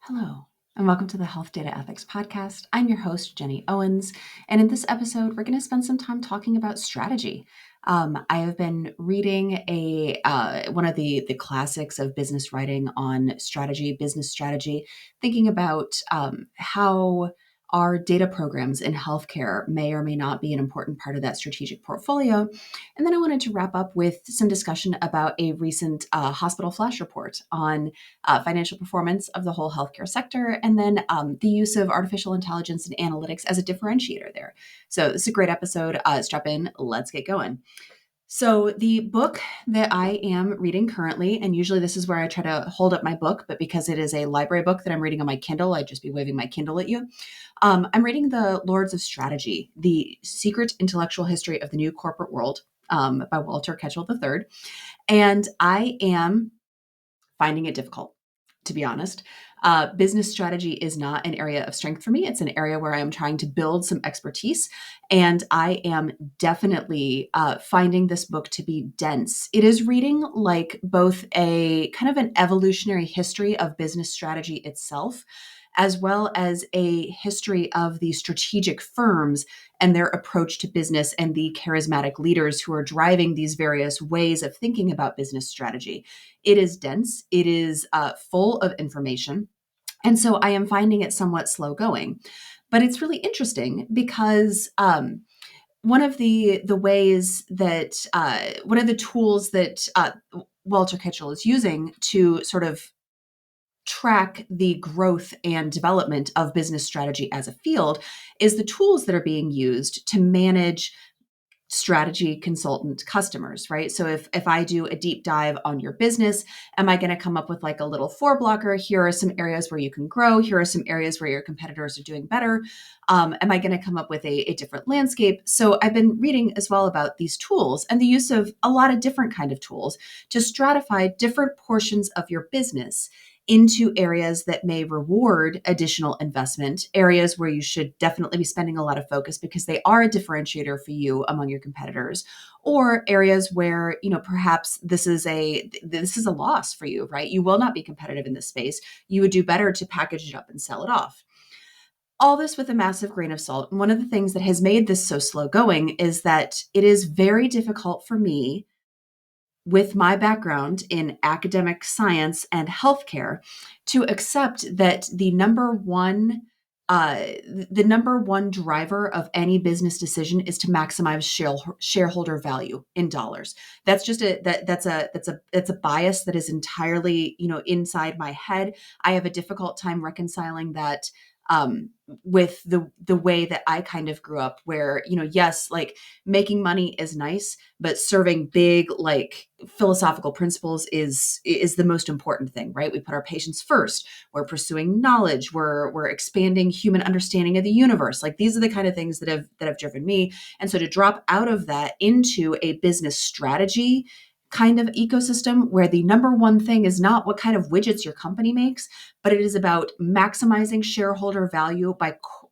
Hello, and welcome to the Health Data Ethics Podcast. I'm your host, Jenny Owens, and in this episode, we're going to spend some time talking about strategy. I have been reading one of the classics of business writing on strategy, business strategy, thinking about how our data programs in healthcare may or may not be an important part of that strategic portfolio. And then I wanted to wrap up with some discussion about a recent hospital flash report on financial performance of the whole healthcare sector, and then the use of artificial intelligence and analytics as a differentiator there. So this is a great episode. Strap in, let's get going. So the book that I am reading currently, and usually this is where I try to hold up my book, but because it is a library book that I'm reading on my Kindle, I'd just be waving my Kindle at you. I'm reading The Lords of Strategy, The Secret Intellectual History of the New Corporate World by Walter Ketchel III. And I am finding it difficult, to be honest. Business strategy is not an area of strength for me. It's an area where I am trying to build some expertise. And I am definitely finding this book to be dense. It is reading like both a kind of an evolutionary history of business strategy itself, as well as a history of the strategic firms and their approach to business and the charismatic leaders who are driving these various ways of thinking about business strategy. It is dense, it is full of information. And so I am finding it somewhat slow going. But it's really interesting because one of the ways that one of the tools that Walter Kitchell is using to sort of track the growth and development of business strategy as a field is the tools that are being used to manage strategy consultant customers, right? So if I do a deep dive on your business, am I going to come up with like a little four blocker? Here are some areas where you can grow. Here are some areas where your competitors are doing better. Am I going to come up with a different landscape? So I've been reading as well about these tools and the use of a lot of different kind of tools to stratify different portions of your business into areas that may reward additional investment, areas where you should definitely be spending a lot of focus because they are a differentiator for you among your competitors, or areas where, perhaps this is a loss for you, right? You will not be competitive in this space. You would do better to package it up and sell it off. All this with a massive grain of salt. And one of the things that has made this so slow going is that it is very difficult for me, with my background in academic science and healthcare, to accept that the number one driver of any business decision is to maximize shareholder value in dollars. That's just that's a bias that is entirely, inside my head. I have a difficult time reconciling that with the way that I kind of grew up, where, yes, like making money is nice, but serving big, like, philosophical principles is the most important thing, right? We put our patients first. We're pursuing knowledge. We're expanding human understanding of the universe. Like, these are the kind of things that have driven me. And so to drop out of that into a business strategy kind of ecosystem where the number one thing is not what kind of widgets your company makes, but it is about maximizing shareholder value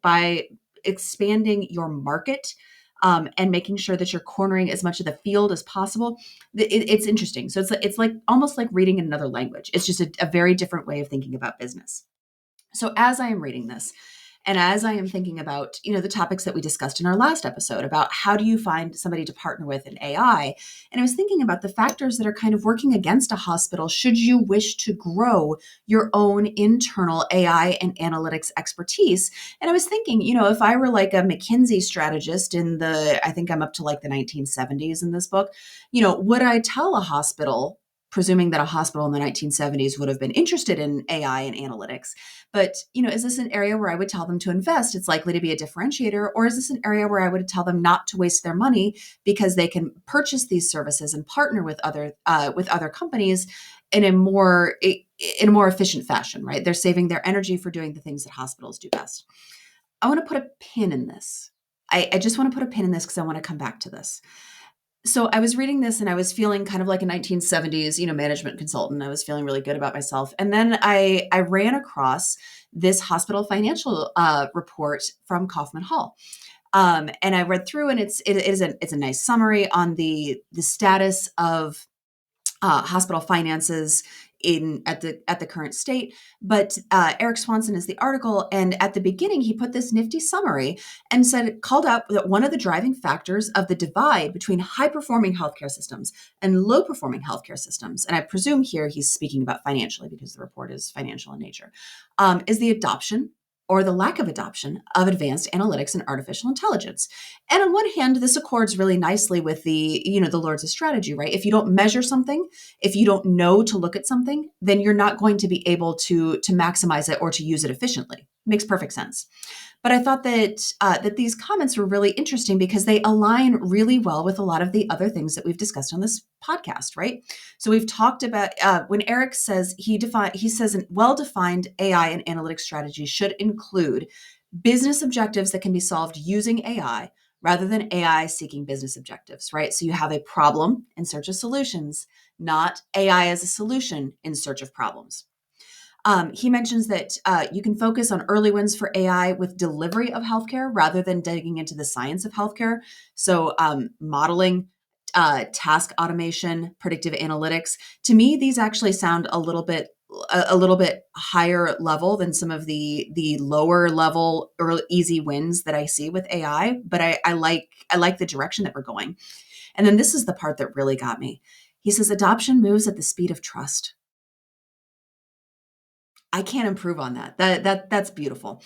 by expanding your market, and making sure that you're cornering as much of the field as possible. It's interesting. So it's like almost like reading in another language. It's just a very different way of thinking about business. So as I am reading this, and as I am thinking about, the topics that we discussed in our last episode about how do you find somebody to partner with in AI, and I was thinking about the factors that are kind of working against a hospital should you wish to grow your own internal AI and analytics expertise. And I was thinking, if I were like a McKinsey strategist I think I'm up to like the 1970s in this book, would I tell a hospital, presuming that a hospital in the 1970s would have been interested in AI and analytics? But, is this an area where I would tell them to invest? It's likely to be a differentiator. Or is this an area where I would tell them not to waste their money because they can purchase these services and partner with other companies in a more efficient fashion, right? They're saving their energy for doing the things that hospitals do best. I want to put a pin in this. I just want to put a pin in this because I want to come back to this. So I was reading this and I was feeling kind of like a 1970s, management consultant. I was feeling really good about myself. And then I ran across this hospital financial report from Kaufman Hall. And I read through, and it's a nice summary on the status of hospital finances at the current state. But Eric Swanson is the article, and at the beginning he put this nifty summary and called out that one of the driving factors of the divide between high performing healthcare systems and low performing healthcare systems, and I presume here he's speaking about financially because the report is financial in nature, is the adoption or the lack of adoption of advanced analytics and artificial intelligence. And on one hand, this accords really nicely with the Lords of Strategy, right? If you don't measure something, if you don't know to look at something, then you're not going to be able to maximize it or to use it efficiently. Makes perfect sense. But I thought that these comments were really interesting because they align really well with a lot of the other things that we've discussed on this podcast, right? So we've talked about when Eric says he says a well-defined AI and analytics strategy should include business objectives that can be solved using AI rather than AI seeking business objectives, right? So you have a problem in search of solutions, not AI as a solution in search of problems. He mentions that you can focus on early wins for AI with delivery of healthcare rather than digging into the science of healthcare. So modeling, task automation, predictive analytics. To me, these actually sound a little bit higher level than some of the lower level early, easy wins that I see with AI. But I like the direction that we're going. And then this is the part that really got me. He says adoption moves at the speed of trust. I can't improve on that. That's beautiful.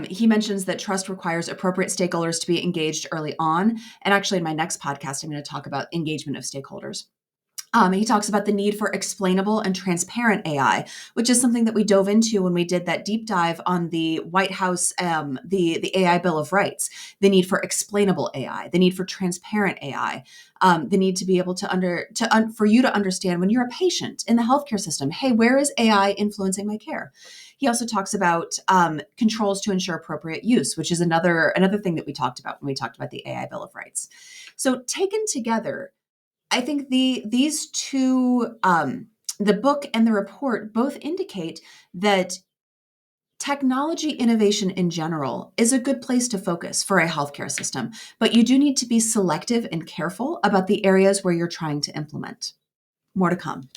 He mentions that trust requires appropriate stakeholders to be engaged early on. And actually, in my next podcast, I'm going to talk about engagement of stakeholders. He talks about the need for explainable and transparent AI, which is something that we dove into when we did that deep dive on the White House, the AI Bill of Rights. The need for explainable AI, the need for transparent AI, the need to be able for you to understand when you're a patient in the healthcare system. Hey, where is AI influencing my care? He also talks about controls to ensure appropriate use, which is another thing that we talked about when we talked about the AI Bill of Rights. So taken together, I think these two, the book and the report, both indicate that technology innovation in general is a good place to focus for a healthcare system, but you do need to be selective and careful about the areas where you're trying to implement. More to come.